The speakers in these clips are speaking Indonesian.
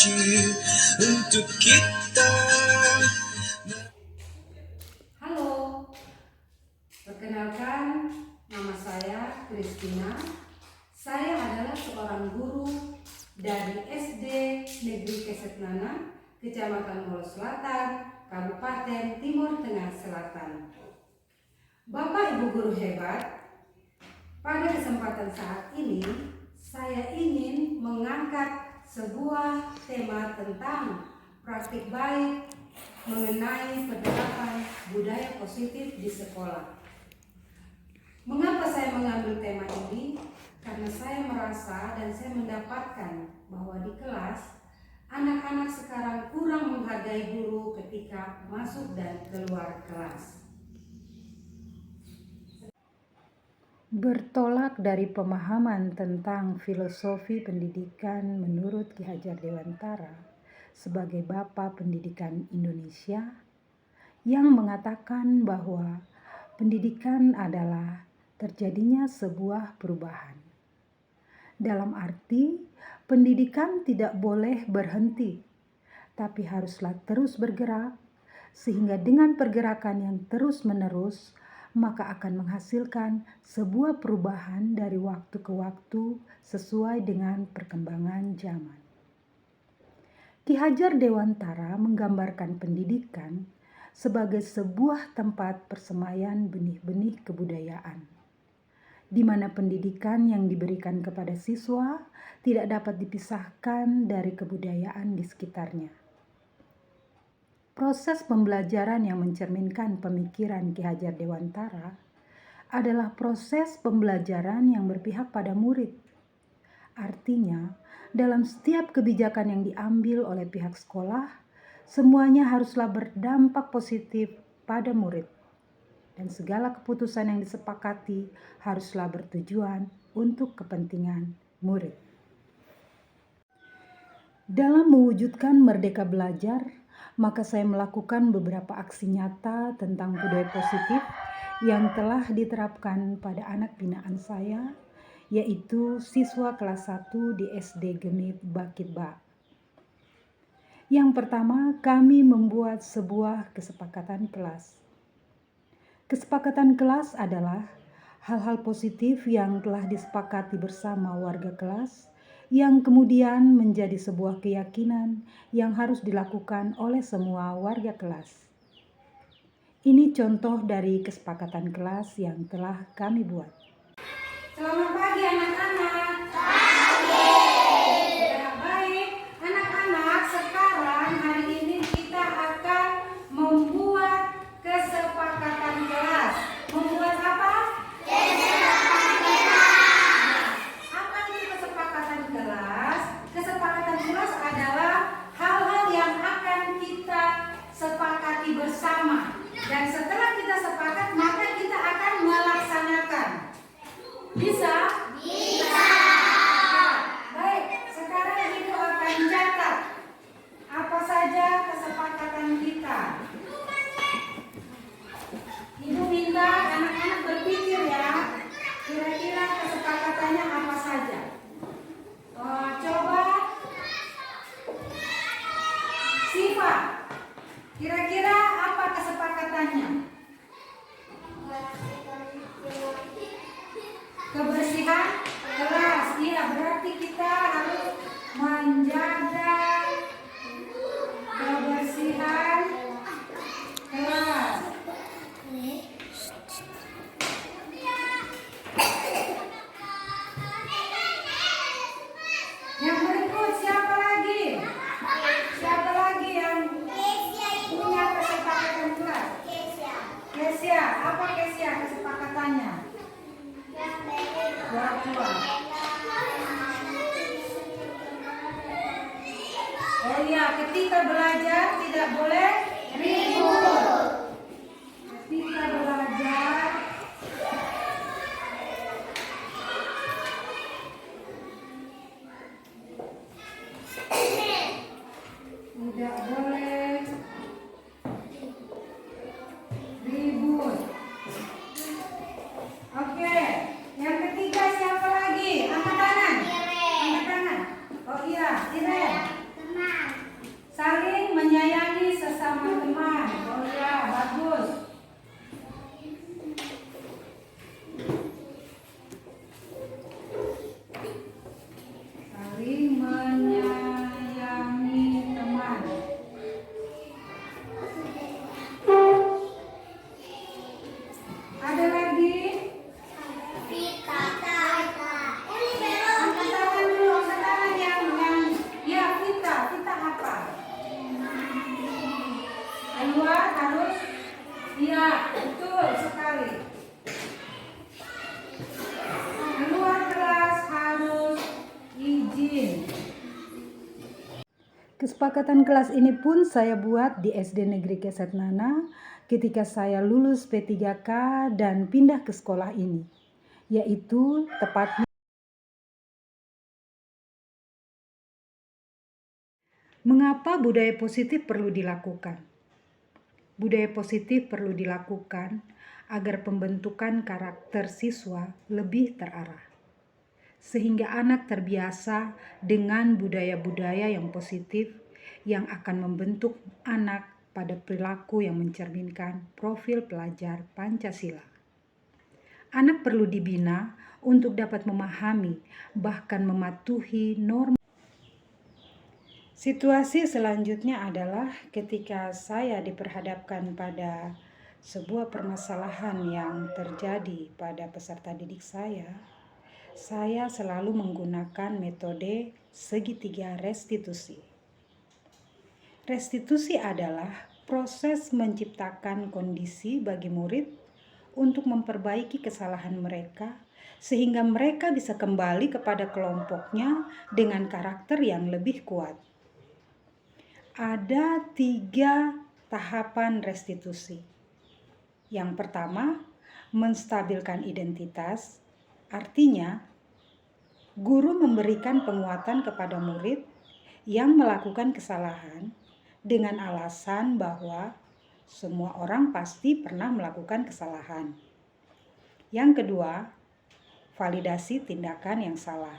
suci untuk kita. Halo, perkenalkan nama saya Kristina. Saya adalah seorang guru dari SD Negeri Kesetnana, Kecamatan Molo Selatan, Kabupaten Timur Tengah Selatan. Bapak Ibu guru hebat, pada kesempatan saat ini saya ingin mengangkat sebuah tema tentang praktik baik mengenai penerapan budaya positif di sekolah. Mengapa saya mengambil tema ini? Karena saya merasa dan saya mendapatkan bahwa di kelas anak-anak sekarang kurang menghargai guru ketika masuk dan keluar kelas. Bertolak dari pemahaman tentang filosofi pendidikan menurut Ki Hajar Dewantara sebagai Bapa Pendidikan Indonesia yang mengatakan bahwa pendidikan adalah terjadinya sebuah perubahan. Dalam arti, pendidikan tidak boleh berhenti, tapi haruslah terus bergerak, sehingga dengan pergerakan yang terus-menerus, maka akan menghasilkan sebuah perubahan dari waktu ke waktu sesuai dengan perkembangan zaman. Ki Hajar Dewantara menggambarkan pendidikan sebagai sebuah tempat persemaian benih-benih kebudayaan, di mana pendidikan yang diberikan kepada siswa tidak dapat dipisahkan dari kebudayaan di sekitarnya. Proses pembelajaran yang mencerminkan pemikiran Ki Hajar Dewantara adalah proses pembelajaran yang berpihak pada murid. Artinya, dalam setiap kebijakan yang diambil oleh pihak sekolah, semuanya haruslah berdampak positif pada murid. Dan segala keputusan yang disepakati haruslah bertujuan untuk kepentingan murid. Dalam mewujudkan merdeka belajar, maka saya melakukan beberapa aksi nyata tentang budaya positif yang telah diterapkan pada anak binaan saya, yaitu siswa kelas 1 di SD Gemit Bakitba. Yang pertama, kami membuat sebuah kesepakatan kelas. Kesepakatan kelas adalah hal-hal positif yang telah disepakati bersama warga kelas yang kemudian menjadi sebuah keyakinan yang harus dilakukan oleh semua warga kelas. Ini contoh dari kesepakatan kelas yang telah kami buat. Selamat pagi anak-anak. Baik, anak-anak, sekarang hari ini kita akan membuat kesepakatan kelas. Membuat apa? Kesepakatan kelas. Apa itu kesepakatan kelas? Kesepakatan kelas adalah hal-hal yang akan kita sepakati bersama. Dan setelah kita sepakat, maka kita akan melaksanakan. Bisa? Bisa. Baik, sekarang Ibu akan catat apa saja kesepakatan kita. Ibu minta anak-anak berpikir ya, kira-kira kesepakatannya apa saja. Coba Siva, kira-kira apa kesepakatannya? Kebersihan kelas. Iya, berarti kita harus menjaga kebersihan kelas. Yang berikut siapa lagi? Siapa lagi yang punya kesepakatan kelas? Kesia, apa Kesia kesepakatannya? Dua. Oh iya, ketika belajar tidak boleh ribut. Ketika belajar tidak boleh ribut. Oke, yang ketiga siapa lagi? Angkat tangan. Angkat tangan. Oh iya, Iren. Ya, betul sekali. Keluar kelas harus izin. Kesepakatan kelas ini pun saya buat di SD Negeri Kesetnana ketika saya lulus P3K dan pindah ke sekolah ini, yaitu tepatnya mengapa budaya positif perlu dilakukan. Budaya positif perlu dilakukan agar pembentukan karakter siswa lebih terarah, sehingga anak terbiasa dengan budaya-budaya yang positif yang akan membentuk anak pada perilaku yang mencerminkan profil pelajar Pancasila. Anak perlu dibina untuk dapat memahami, bahkan mematuhi norma. Situasi selanjutnya adalah ketika saya diperhadapkan pada sebuah permasalahan yang terjadi pada peserta didik saya selalu menggunakan metode segitiga restitusi. Restitusi adalah proses menciptakan kondisi bagi murid untuk memperbaiki kesalahan mereka sehingga mereka bisa kembali kepada kelompoknya dengan karakter yang lebih kuat. Ada 3 tahapan restitusi. Yang pertama, menstabilkan identitas. Artinya, guru memberikan penguatan kepada murid yang melakukan kesalahan dengan alasan bahwa semua orang pasti pernah melakukan kesalahan. Yang kedua, validasi tindakan yang salah.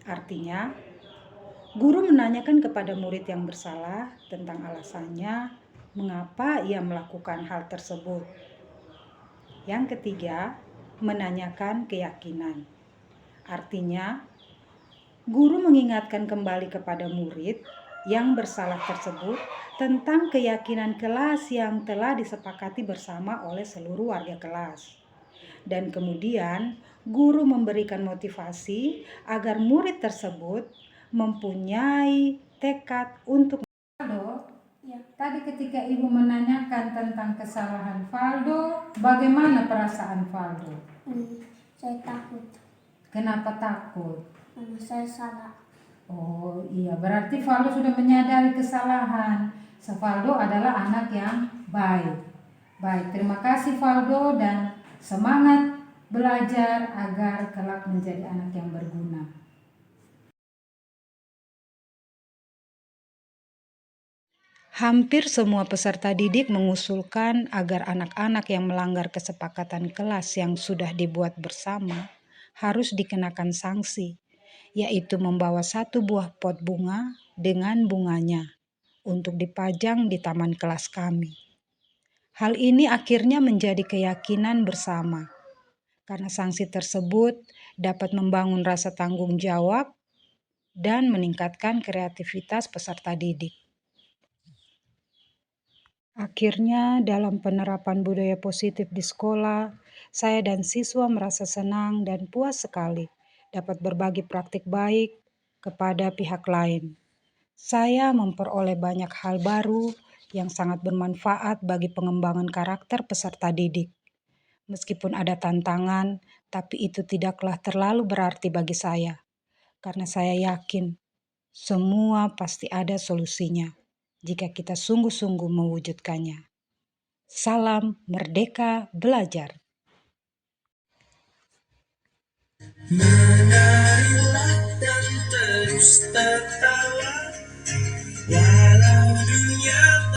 Artinya, guru menanyakan kepada murid yang bersalah tentang alasannya mengapa ia melakukan hal tersebut. Yang ketiga, menanyakan keyakinan. Artinya, guru mengingatkan kembali kepada murid yang bersalah tersebut tentang keyakinan kelas yang telah disepakati bersama oleh seluruh warga kelas. Dan kemudian, guru memberikan motivasi agar murid tersebut mempunyai tekad untuk. Ya. Tadi ketika ibu menanyakan tentang kesalahan Valdo, bagaimana perasaan Valdo? Saya takut Kenapa takut? karena saya salah. Oh iya, berarti Valdo sudah menyadari kesalahan. Valdo adalah anak yang baik. Baik, terima kasih Valdo dan semangat belajar agar kelak menjadi anak yang berguna. Hampir semua peserta didik mengusulkan agar anak-anak yang melanggar kesepakatan kelas yang sudah dibuat bersama harus dikenakan sanksi, yaitu membawa 1 buah pot bunga dengan bunganya untuk dipajang di taman kelas kami. Hal ini akhirnya menjadi keyakinan bersama, karena sanksi tersebut dapat membangun rasa tanggung jawab dan meningkatkan kreativitas peserta didik. Akhirnya, dalam penerapan budaya positif di sekolah, saya dan siswa merasa senang dan puas sekali dapat berbagi praktik baik kepada pihak lain. Saya memperoleh banyak hal baru yang sangat bermanfaat bagi pengembangan karakter peserta didik. Meskipun ada tantangan, tapi itu tidaklah terlalu berarti bagi saya, karena saya yakin semua pasti ada solusinya jika kita sungguh-sungguh mewujudkannya. Salam Merdeka Belajar. Menarilah dan terus tertawa.